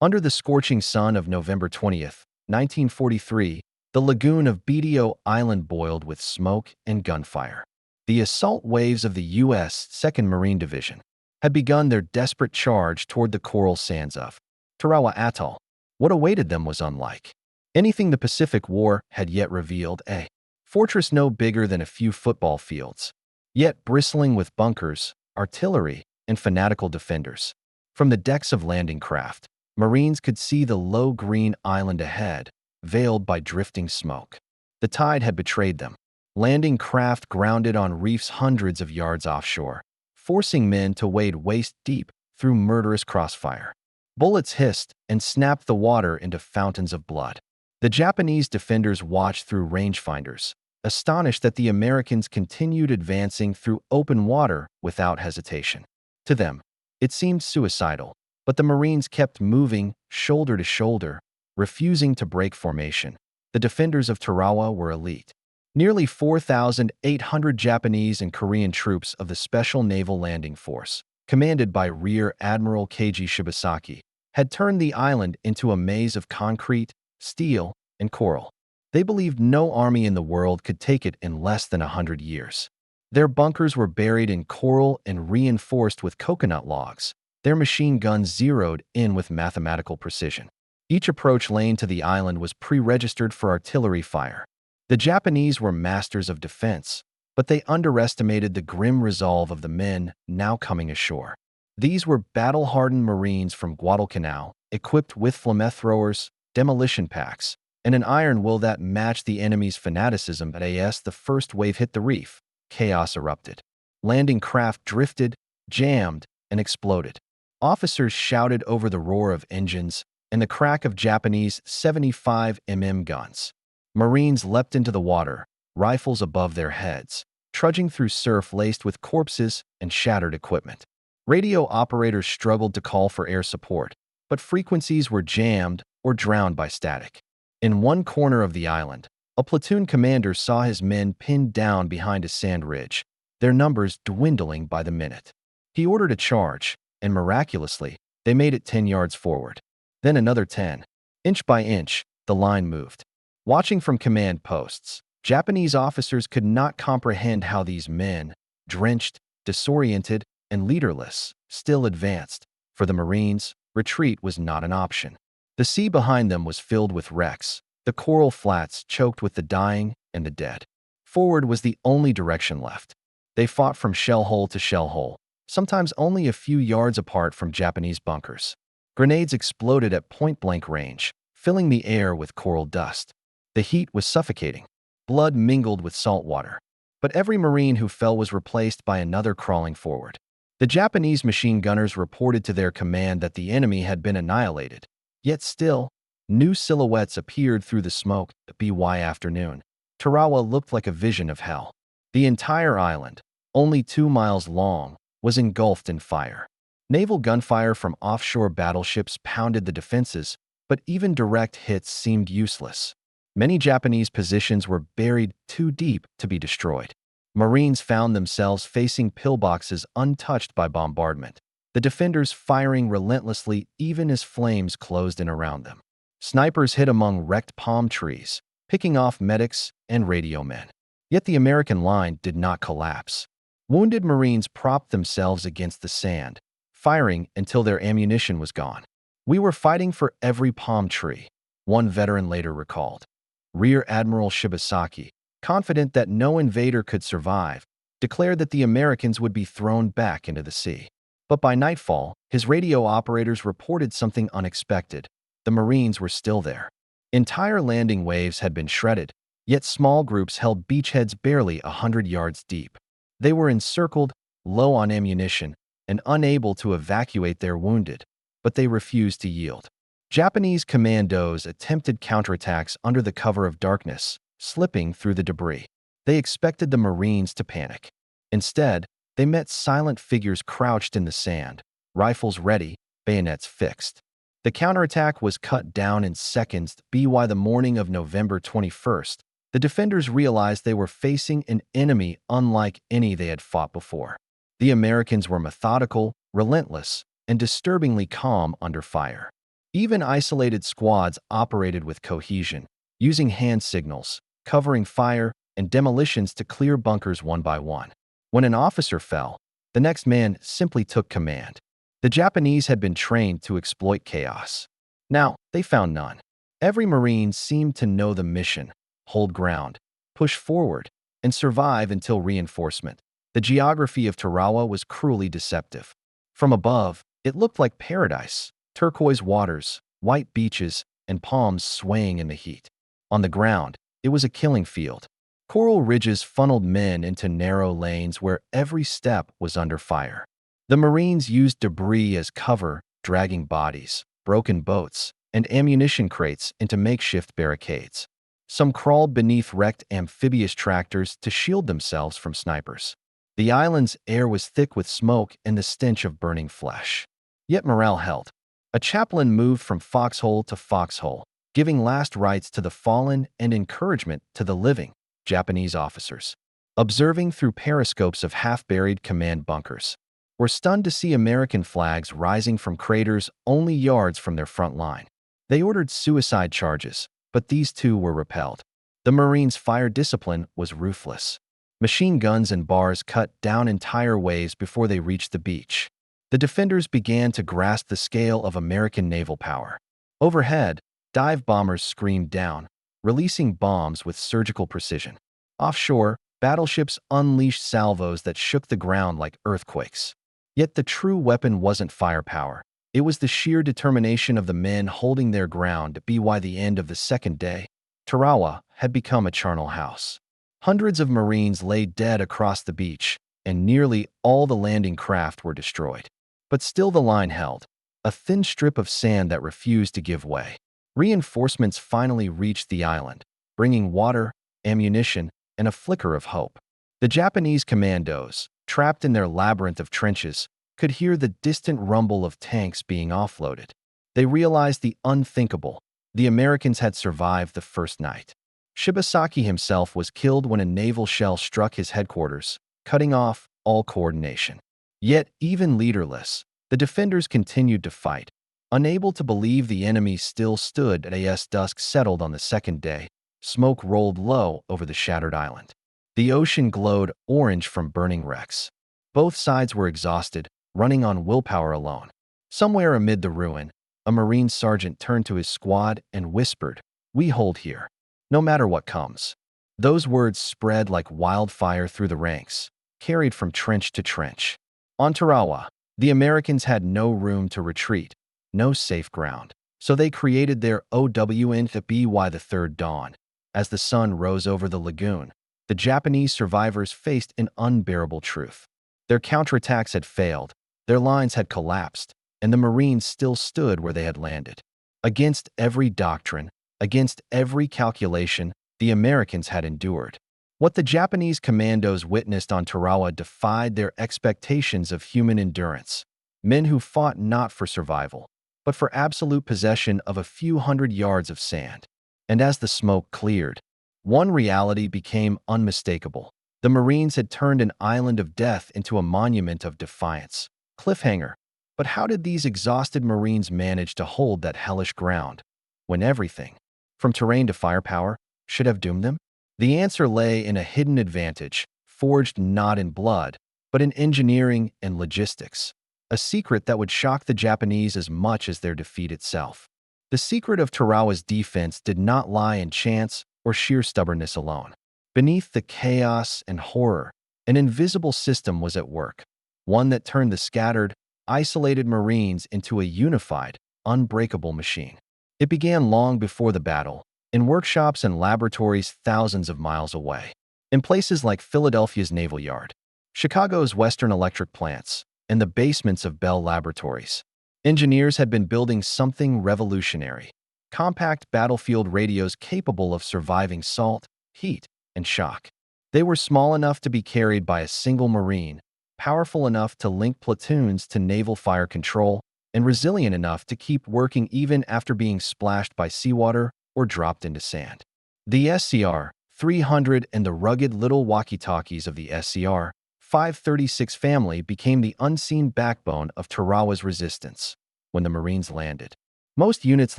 Under the scorching sun of November 20th, 1943, the lagoon of Betio Island boiled with smoke and gunfire. The assault waves of the U.S. 2nd Marine Division had begun their desperate charge toward the coral sands of Tarawa Atoll. What awaited them was unlike anything the Pacific War had yet revealed, a fortress no bigger than a few football fields, yet bristling with bunkers, artillery, and fanatical defenders. From the decks of landing craft, Marines could see the low green island ahead, veiled by drifting smoke. The tide had betrayed them. Landing craft grounded on reefs hundreds of yards offshore, forcing men to wade waist-deep through murderous crossfire. Bullets hissed and snapped the water into fountains of blood. The Japanese defenders watched through rangefinders, astonished that the Americans continued advancing through open water without hesitation. To them, it seemed suicidal, but the Marines kept moving, shoulder to shoulder, refusing to break formation. The defenders of Tarawa were elite. Nearly 4,800 Japanese and Korean troops of the Special Naval Landing Force, commanded by Rear Admiral Keiji Shibasaki, had turned the island into a maze of concrete, steel, and coral. They believed no army in the world could take it in less than 100 years. Their bunkers were buried in coral and reinforced with coconut logs, their machine guns zeroed in with mathematical precision. Each approach lane to the island was pre-registered for artillery fire. The Japanese were masters of defense, but they underestimated the grim resolve of the men now coming ashore. These were battle-hardened Marines from Guadalcanal, equipped with flamethrowers, demolition packs, and an iron will that matched the enemy's fanaticism. As the first wave hit the reef, chaos erupted. Landing craft drifted, jammed, and exploded. Officers shouted over the roar of engines and the crack of Japanese 75mm guns. Marines leapt into the water, rifles above their heads, trudging through surf laced with corpses and shattered equipment. Radio operators struggled to call for air support, but frequencies were jammed or drowned by static. In one corner of the island, a platoon commander saw his men pinned down behind a sand ridge, their numbers dwindling by the minute. He ordered a charge, and miraculously, they made it 10 yards forward. Then another 10. Inch by inch, the line moved. Watching from command posts, Japanese officers could not comprehend how these men, drenched, disoriented, and leaderless, still advanced. For the Marines, retreat was not an option. The sea behind them was filled with wrecks, the coral flats choked with the dying and the dead. Forward was the only direction left. They fought from shell hole to shell hole, sometimes only a few yards apart from Japanese bunkers. Grenades exploded at point-blank range, filling the air with coral dust. The heat was suffocating. Blood mingled with salt water. But every Marine who fell was replaced by another crawling forward. The Japanese machine gunners reported to their command that the enemy had been annihilated. Yet still, new silhouettes appeared through the smoke. By afternoon, Tarawa looked like a vision of hell. The entire island, only 2 miles long, was engulfed in fire. Naval gunfire from offshore battleships pounded the defenses, but even direct hits seemed useless. Many Japanese positions were buried too deep to be destroyed. Marines found themselves facing pillboxes untouched by bombardment, the defenders firing relentlessly even as flames closed in around them. Snipers hid among wrecked palm trees, picking off medics and radio men. Yet the American line did not collapse. Wounded Marines propped themselves against the sand, firing until their ammunition was gone. "We were fighting for every palm tree," one veteran later recalled. Rear Admiral Shibasaki, confident that no invader could survive, declared that the Americans would be thrown back into the sea. But by nightfall, his radio operators reported something unexpected. The Marines were still there. Entire landing waves had been shredded, yet small groups held beachheads barely 100 yards deep. They were encircled, low on ammunition, and unable to evacuate their wounded, but they refused to yield. Japanese commandos attempted counterattacks under the cover of darkness, slipping through the debris. They expected the Marines to panic. Instead, they met silent figures crouched in the sand, rifles ready, bayonets fixed. The counterattack was cut down in seconds. By the morning of November 21st, the defenders realized they were facing an enemy unlike any they had fought before. The Americans were methodical, relentless, and disturbingly calm under fire. Even isolated squads operated with cohesion, using hand signals, covering fire, and demolitions to clear bunkers one by one. When an officer fell, the next man simply took command. The Japanese had been trained to exploit chaos. Now, they found none. Every Marine seemed to know the mission: hold ground, push forward, and survive until reinforcement. The geography of Tarawa was cruelly deceptive. From above, it looked like paradise: turquoise waters, white beaches, and palms swaying in the heat. On the ground, it was a killing field. Coral ridges funneled men into narrow lanes where every step was under fire. The Marines used debris as cover, dragging bodies, broken boats, and ammunition crates into makeshift barricades. Some crawled beneath wrecked amphibious tractors to shield themselves from snipers. The island's air was thick with smoke and the stench of burning flesh. Yet morale held. A chaplain moved from foxhole to foxhole, giving last rites to the fallen and encouragement to the living. Japanese officers, observing through periscopes of half-buried command bunkers, were stunned to see American flags rising from craters only yards from their front line. They ordered suicide charges, but these too were repelled. The Marines' fire discipline was ruthless. Machine guns and bars cut down entire waves before they reached the beach. The defenders began to grasp the scale of American naval power. Overhead, dive bombers screamed down, releasing bombs with surgical precision. Offshore, battleships unleashed salvos that shook the ground like earthquakes. Yet the true weapon wasn't firepower. It was the sheer determination of the men holding their ground. By the end of the second day, Tarawa had become a charnel house. Hundreds of Marines lay dead across the beach, and nearly all the landing craft were destroyed. But still the line held, a thin strip of sand that refused to give way. Reinforcements finally reached the island, bringing water, ammunition, and a flicker of hope. The Japanese commandos, trapped in their labyrinth of trenches, could hear the distant rumble of tanks being offloaded. They realized the unthinkable: the Americans had survived the first night. Shibasaki himself was killed when a naval shell struck his headquarters, cutting off all coordination. Yet, even leaderless, the defenders continued to fight. Unable to believe the enemy still stood as dusk settled on the second day, smoke rolled low over the shattered island. The ocean glowed orange from burning wrecks. Both sides were exhausted, running on willpower alone. Somewhere amid the ruin, a Marine sergeant turned to his squad and whispered, "We hold here, no matter what comes." Those words spread like wildfire through the ranks, carried from trench to trench. On Tarawa, the Americans had no room to retreat, no safe ground. So they created their OWNTHBY the Third Dawn. As the sun rose over the lagoon, the Japanese survivors faced an unbearable truth. Their counterattacks had failed, their lines had collapsed, and the Marines still stood where they had landed. Against every doctrine, against every calculation, the Americans had endured. What the Japanese commandos witnessed on Tarawa defied their expectations of human endurance. Men who fought not for survival, but for absolute possession of a few hundred yards of sand. And as the smoke cleared, one reality became unmistakable. The Marines had turned an island of death into a monument of defiance. Cliffhanger. But how did these exhausted Marines manage to hold that hellish ground, when everything, from terrain to firepower, should have doomed them? The answer lay in a hidden advantage, forged not in blood, but in engineering and logistics. A secret that would shock the Japanese as much as their defeat itself. The secret of Tarawa's defense did not lie in chance or sheer stubbornness alone. Beneath the chaos and horror, an invisible system was at work, one that turned the scattered, isolated Marines into a unified, unbreakable machine. It began long before the battle, in workshops and laboratories thousands of miles away, in places like Philadelphia's Naval Yard, Chicago's Western Electric plants, and the basements of Bell Laboratories. Engineers had been building something revolutionary: compact battlefield radios capable of surviving salt, heat, and shock. They were small enough to be carried by a single Marine, powerful enough to link platoons to naval fire control, and resilient enough to keep working even after being splashed by seawater or dropped into sand. The SCR-300 and the rugged little walkie-talkies of the SCR-536 family became the unseen backbone of Tarawa's resistance. When the Marines landed, Most units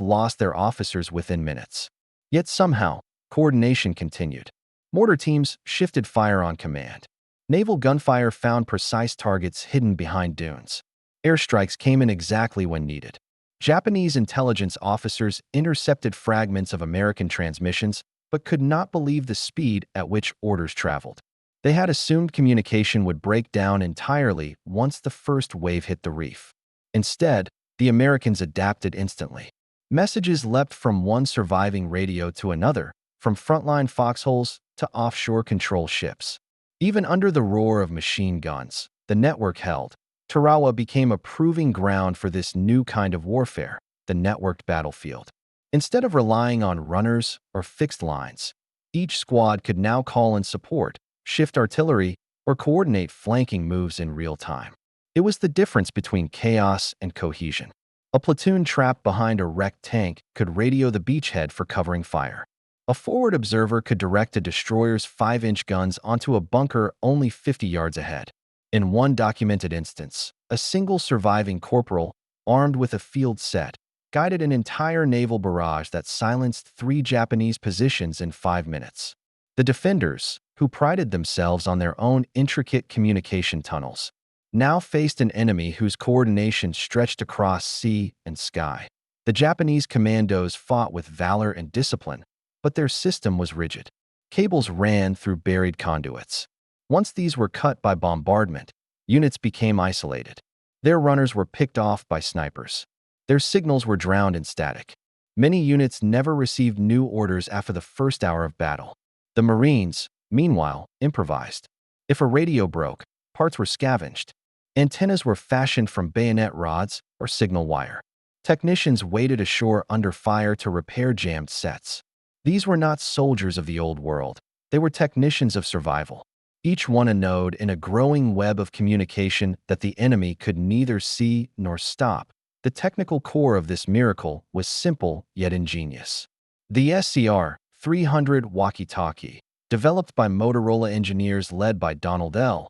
lost their officers within minutes. Yet somehow, coordination continued. Mortar teams shifted fire on command. Naval gunfire found precise targets hidden behind dunes. Airstrikes came in exactly when needed. Japanese intelligence officers intercepted fragments of American transmissions but could not believe the speed at which orders traveled. They had assumed communication would break down entirely once the first wave hit the reef. Instead, the Americans adapted instantly. Messages leapt from one surviving radio to another, from frontline foxholes to offshore control ships. Even under the roar of machine guns, the network held. Tarawa became a proving ground for this new kind of warfare, the networked battlefield. Instead of relying on runners or fixed lines, each squad could now call in support, shift artillery, or coordinate flanking moves in real time. It was the difference between chaos and cohesion. A platoon trapped behind a wrecked tank could radio the beachhead for covering fire. A forward observer could direct a destroyer's 5-inch guns onto a bunker only 50 yards ahead. In one documented instance, a single surviving corporal, armed with a field set, guided an entire naval barrage that silenced 3 Japanese positions in 5 minutes. The defenders, who prided themselves on their own intricate communication tunnels, now faced an enemy whose coordination stretched across sea and sky. The Japanese commandos fought with valor and discipline, but their system was rigid. Cables ran through buried conduits. Once these were cut by bombardment, units became isolated. Their runners were picked off by snipers. Their signals were drowned in static. Many units never received new orders after the first hour of battle. The Marines, meanwhile, improvised. If a radio broke, parts were scavenged. Antennas were fashioned from bayonet rods or signal wire. Technicians waded ashore under fire to repair jammed sets. These were not soldiers of the old world. They were technicians of survival. Each one a node in a growing web of communication that the enemy could neither see nor stop. The technical core of this miracle was simple yet ingenious. The SCR-300 walkie-talkie, developed by Motorola engineers led by Donald L.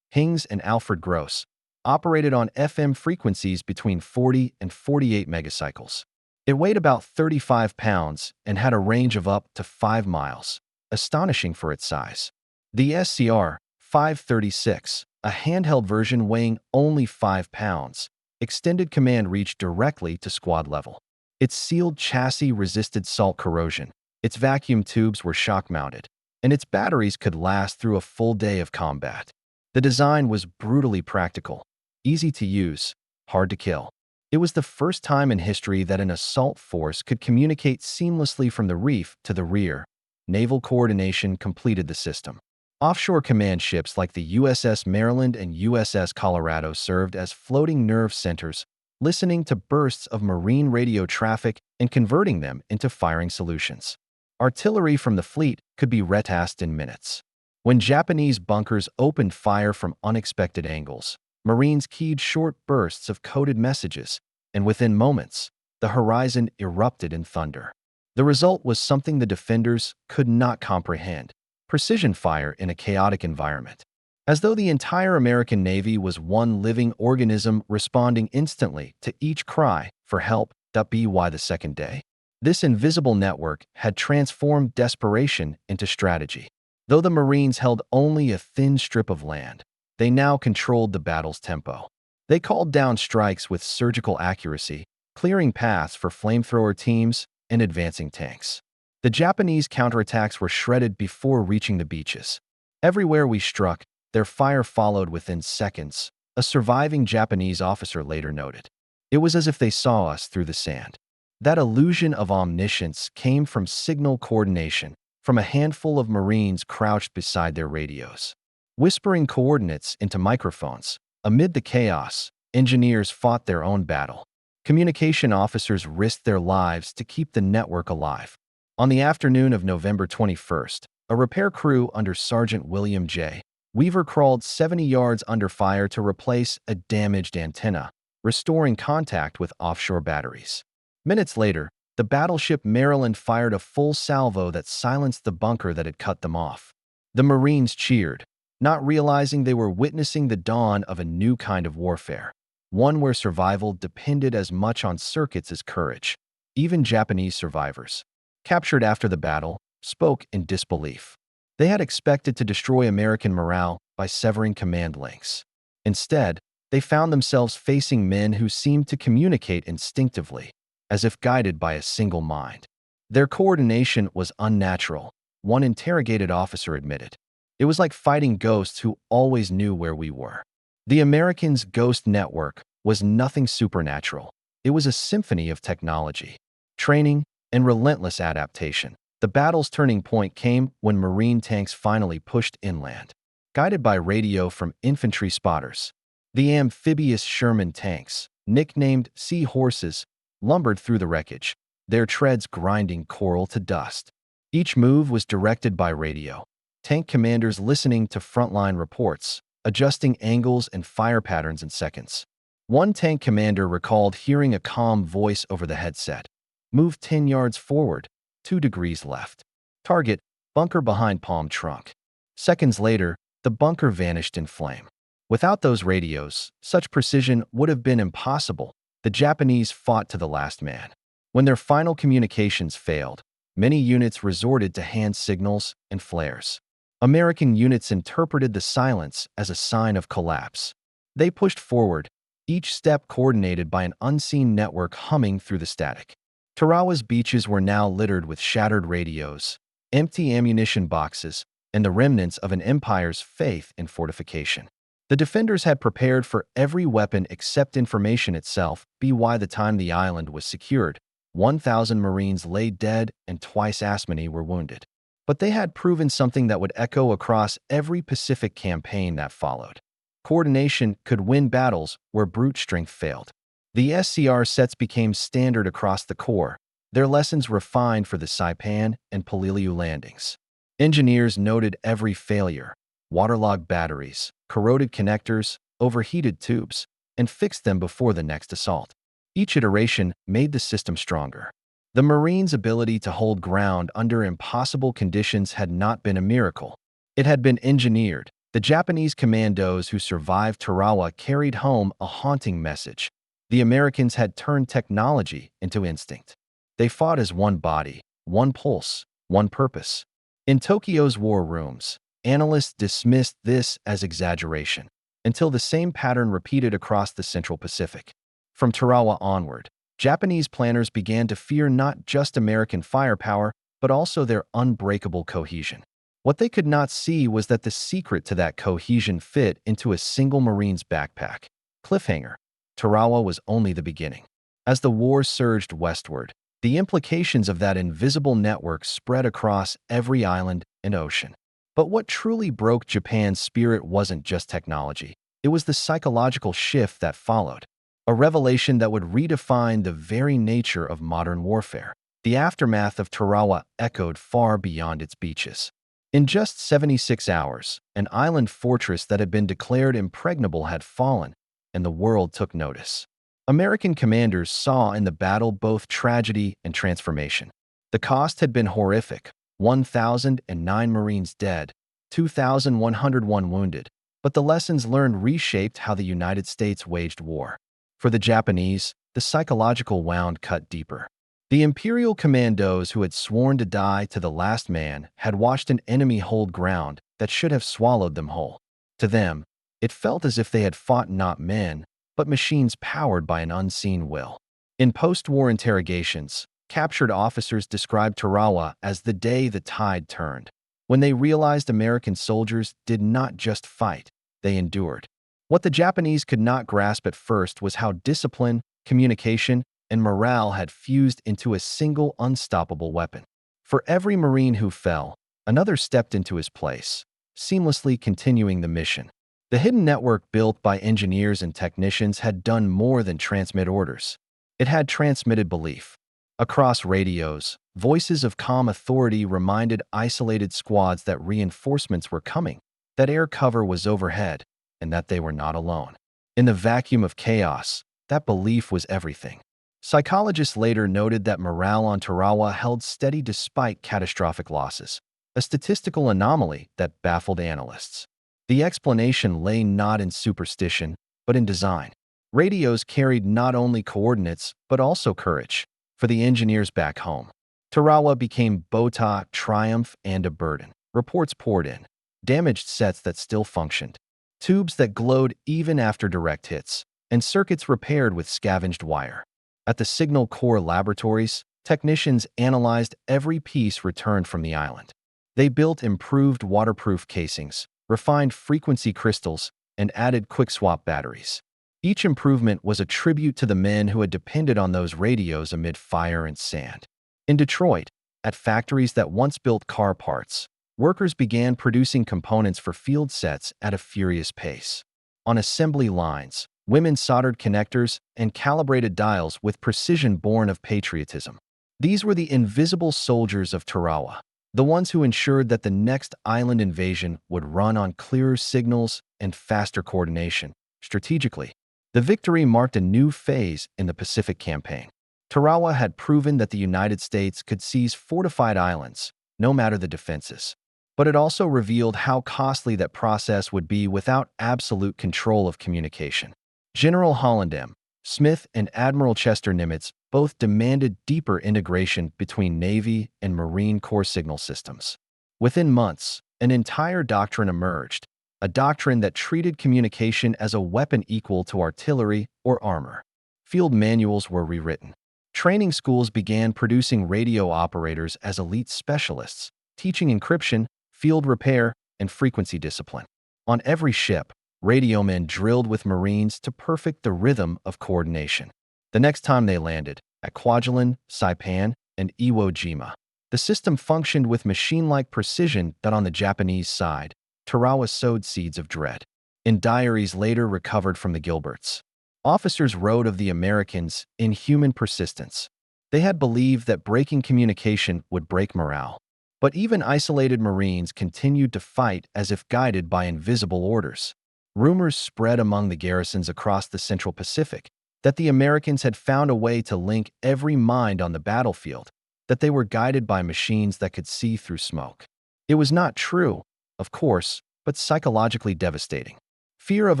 Hings and Alfred Gross, operated on FM frequencies between 40 and 48 megacycles. It weighed about 35 pounds and had a range of up to 5 miles, astonishing for its size. The SCR-536, a handheld version weighing only 5 pounds, extended command reach directly to squad level. Its sealed chassis resisted salt corrosion, its vacuum tubes were shock-mounted, and its batteries could last through a full day of combat. The design was brutally practical, easy to use, hard to kill. It was the first time in history that an assault force could communicate seamlessly from the reef to the rear. Naval coordination completed the system. Offshore command ships like the USS Maryland and USS Colorado served as floating nerve centers, listening to bursts of marine radio traffic and converting them into firing solutions. Artillery from the fleet could be retasked in minutes. When Japanese bunkers opened fire from unexpected angles, Marines keyed short bursts of coded messages, and within moments, the horizon erupted in thunder. The result was something the defenders could not comprehend: precision fire in a chaotic environment. As though the entire American Navy was one living organism responding instantly to each cry for help. WWII the second day. This invisible network had transformed desperation into strategy. Though the Marines held only a thin strip of land, they now controlled the battle's tempo. They called down strikes with surgical accuracy, clearing paths for flamethrower teams and advancing tanks. The Japanese counterattacks were shredded before reaching the beaches. Everywhere we struck, their fire followed within seconds, a surviving Japanese officer later noted. It was as if they saw us through the sand. That illusion of omniscience came from signal coordination, from a handful of Marines crouched beside their radios. Whispering coordinates into microphones, amid the chaos, engineers fought their own battle. Communication officers risked their lives to keep the network alive. On the afternoon of November 21st, a repair crew under Sergeant William J. Weaver crawled 70 yards under fire to replace a damaged antenna, restoring contact with offshore batteries. Minutes later, the battleship Maryland fired a full salvo that silenced the bunker that had cut them off. The Marines cheered, not realizing they were witnessing the dawn of a new kind of warfare. one where survival depended as much on circuits as courage. Even Japanese survivors, captured after the battle, spoke in disbelief. They had expected to destroy American morale by severing command links. Instead, they found themselves facing men who seemed to communicate instinctively, as if guided by a single mind. Their coordination was unnatural, one interrogated officer admitted. It was like fighting ghosts who always knew where we were. The Americans' ghost network was nothing supernatural. It was a symphony of technology, training, and relentless adaptation. The battle's turning point came when Marine tanks finally pushed inland. Guided by radio from infantry spotters, the amphibious Sherman tanks, nicknamed Sea Horses, lumbered through the wreckage, their treads grinding coral to dust. Each move was directed by radio, tank commanders listening to frontline reports, adjusting angles and fire patterns in seconds. One tank commander recalled hearing a calm voice over the headset. Move 10 yards forward, 2 degrees left. Target, bunker behind palm trunk. Seconds later, the bunker vanished in flame. Without those radios, such precision would have been impossible. The Japanese fought to the last man. When their final communications failed, many units resorted to hand signals and flares. American units interpreted the silence as a sign of collapse. They pushed forward, each step coordinated by an unseen network humming through the static. Tarawa's beaches were now littered with shattered radios, empty ammunition boxes, and the remnants of an empire's faith in fortification. The defenders had prepared for every weapon except information itself. By the time the island was secured, 1,000 Marines lay dead and twice as many were wounded. But they had proven something that would echo across every Pacific campaign that followed. Coordination could win battles where brute strength failed. The SCR sets became standard across the Corps, their lessons refined for the Saipan and Peleliu landings. Engineers noted every failure, waterlogged batteries, corroded connectors, overheated tubes, and fixed them before the next assault. Each iteration made the system stronger. The Marines' ability to hold ground under impossible conditions had not been a miracle. It had been engineered. The Japanese commandos who survived Tarawa carried home a haunting message. The Americans had turned technology into instinct. They fought as one body, one pulse, one purpose. In Tokyo's war rooms, analysts dismissed this as exaggeration, until the same pattern repeated across the Central Pacific. From Tarawa onward, Japanese planners began to fear not just American firepower, but also their unbreakable cohesion. What they could not see was that the secret to that cohesion fit into a single Marine's backpack. Cliffhanger. Tarawa was only the beginning. As the war surged westward, the implications of that invisible network spread across every island and ocean. But what truly broke Japan's spirit wasn't just technology. It was the psychological shift that followed. A revelation that would redefine the very nature of modern warfare. The aftermath of Tarawa echoed far beyond its beaches. In just 76 hours, an island fortress that had been declared impregnable had fallen, and the world took notice. American commanders saw in the battle both tragedy and transformation. The cost had been horrific: 1,009 Marines dead, 2,101 wounded, but the lessons learned reshaped how the United States waged war. For the Japanese, the psychological wound cut deeper. The Imperial commandos who had sworn to die to the last man had watched an enemy hold ground that should have swallowed them whole. To them, it felt as if they had fought not men, but machines powered by an unseen will. In post-war interrogations, captured officers described Tarawa as the day the tide turned, when they realized American soldiers did not just fight, they endured. What the Japanese could not grasp at first was how discipline, communication, and morale had fused into a single unstoppable weapon. For every Marine who fell, another stepped into his place, seamlessly continuing the mission. The hidden network built by engineers and technicians had done more than transmit orders. It had transmitted belief. Across radios, voices of calm authority reminded isolated squads that reinforcements were coming, that air cover was overhead, and that they were not alone. In the vacuum of chaos, that belief was everything. Psychologists later noted that morale on Tarawa held steady despite catastrophic losses, a statistical anomaly that baffled analysts. The explanation lay not in superstition, but in design. Radios carried not only coordinates, but also courage. For the engineers back home, Tarawa became Bota, triumph, and a burden. Reports poured in. Damaged sets that still functioned. Tubes that glowed even after direct hits. And circuits repaired with scavenged wire. At the Signal Corps laboratories, technicians analyzed every piece returned from the island. They built improved waterproof casings, refined frequency crystals, and added quick-swap batteries. Each improvement was a tribute to the men who had depended on those radios amid fire and sand. In Detroit, at factories that once built car parts, workers began producing components for field sets at a furious pace. On assembly lines, women soldered connectors and calibrated dials with precision born of patriotism. These were the invisible soldiers of Tarawa, the ones who ensured that the next island invasion would run on clearer signals and faster coordination. Strategically, the victory marked a new phase in the Pacific Campaign. Tarawa had proven that the United States could seize fortified islands, no matter the defenses. But it also revealed how costly that process would be without absolute control of communication. General Holland M. Smith and Admiral Chester Nimitz both demanded deeper integration between Navy and Marine Corps signal systems. Within months, an entire doctrine emerged, a doctrine that treated communication as a weapon equal to artillery or armor. Field manuals were rewritten. Training schools began producing radio operators as elite specialists, teaching encryption, field repair, and frequency discipline. On every ship, radiomen drilled with Marines to perfect the rhythm of coordination. The next time they landed, at Kwajalein, Saipan, and Iwo Jima, the system functioned with machine-like precision that on the Japanese side, Tarawa sowed seeds of dread. In diaries later recovered from the Gilberts, officers wrote of the Americans' inhuman persistence. They had believed that breaking communication would break morale. But even isolated Marines continued to fight as if guided by invisible orders. Rumors spread among the garrisons across the Central Pacific that the Americans had found a way to link every mind on the battlefield, that they were guided by machines that could see through smoke. It was not true, of course, but psychologically devastating. Fear of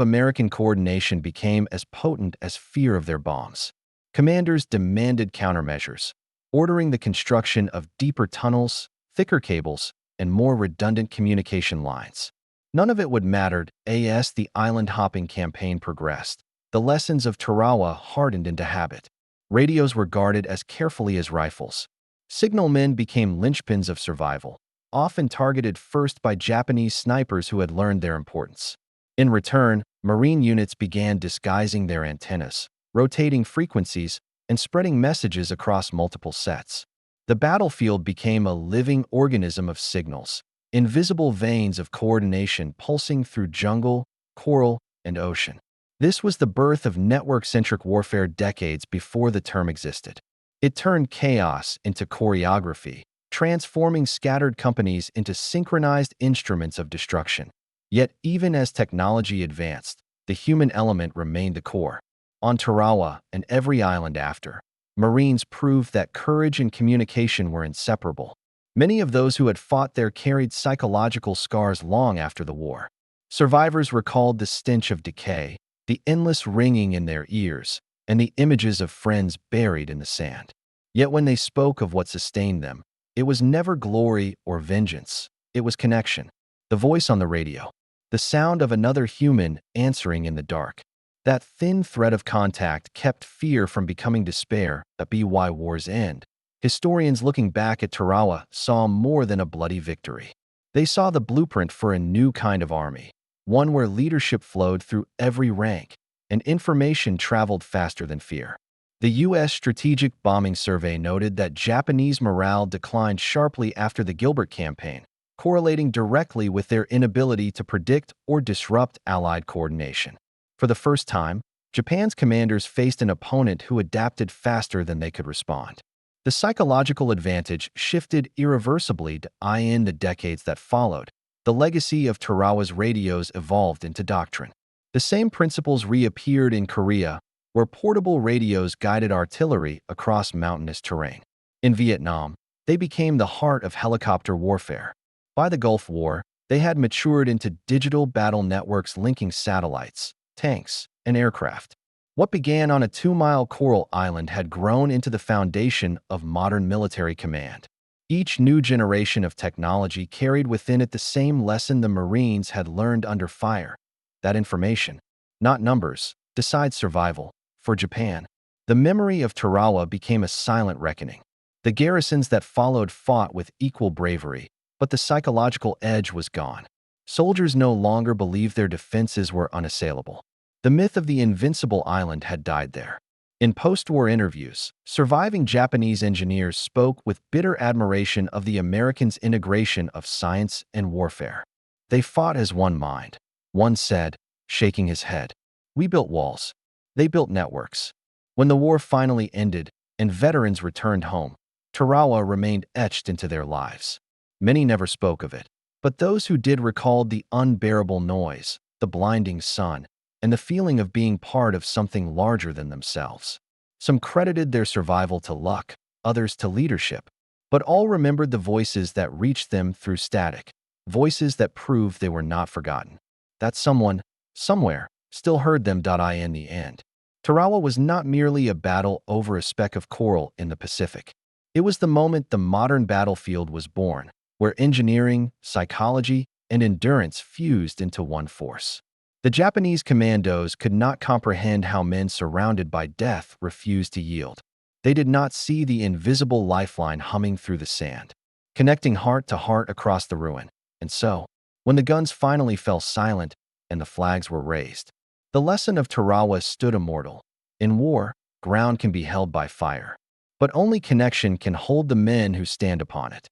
American coordination became as potent as fear of their bombs. Commanders demanded countermeasures, ordering the construction of deeper tunnels, thicker cables, and more redundant communication lines. None of it would matter as the island-hopping campaign progressed. The lessons of Tarawa hardened into habit. Radios were guarded as carefully as rifles. Signalmen became linchpins of survival, often targeted first by Japanese snipers who had learned their importance. In return, Marine units began disguising their antennas, rotating frequencies, and spreading messages across multiple sets. The battlefield became a living organism of signals, invisible veins of coordination pulsing through jungle, coral, and ocean. This was the birth of network-centric warfare decades before the term existed. It turned chaos into choreography, transforming scattered companies into synchronized instruments of destruction. Yet even as technology advanced, the human element remained the core. On Tarawa and every island after, Marines proved that courage and communication were inseparable. Many of those who had fought there carried psychological scars long after the war. Survivors recalled the stench of decay, the endless ringing in their ears, and the images of friends buried in the sand. Yet when they spoke of what sustained them, it was never glory or vengeance. It was connection. The voice on the radio. The sound of another human answering in the dark. That thin thread of contact kept fear from becoming despair at WWII war's end. Historians looking back at Tarawa saw more than a bloody victory. They saw the blueprint for a new kind of army, one where leadership flowed through every rank, and information traveled faster than fear. The U.S. Strategic Bombing Survey noted that Japanese morale declined sharply after the Gilbert campaign, correlating directly with their inability to predict or disrupt Allied coordination. For the first time, Japan's commanders faced an opponent who adapted faster than they could respond. The psychological advantage shifted irreversibly in the decades that followed. The legacy of Tarawa's radios evolved into doctrine. The same principles reappeared in Korea, where portable radios guided artillery across mountainous terrain. In Vietnam, they became the heart of helicopter warfare. By the Gulf War, they had matured into digital battle networks linking satellites, tanks, and aircraft. What began on a 2-mile coral island had grown into the foundation of modern military command. Each new generation of technology carried within it the same lesson the Marines had learned under fire: that information, not numbers, decides survival. For Japan, the memory of Tarawa became a silent reckoning. The garrisons that followed fought with equal bravery, but the psychological edge was gone. Soldiers no longer believed their defenses were unassailable. The myth of the invincible island had died there. In post-war interviews, surviving Japanese engineers spoke with bitter admiration of the Americans' integration of science and warfare. They fought as one mind. One said, shaking his head, "We built walls. They built networks." When the war finally ended and veterans returned home, Tarawa remained etched into their lives. Many never spoke of it, but those who did recalled the unbearable noise, the blinding sun, and the feeling of being part of something larger than themselves. Some credited their survival to luck, others to leadership, but all remembered the voices that reached them through static, voices that proved they were not forgotten. That someone, somewhere, still heard them. In the end, Tarawa was not merely a battle over a speck of coral in the Pacific. It was the moment the modern battlefield was born, where engineering, psychology, and endurance fused into one force. The Japanese commandos could not comprehend how men surrounded by death refused to yield. They did not see the invisible lifeline humming through the sand, connecting heart to heart across the ruin. And so, when the guns finally fell silent and the flags were raised, the lesson of Tarawa stood immortal. In war, ground can be held by fire, but only connection can hold the men who stand upon it.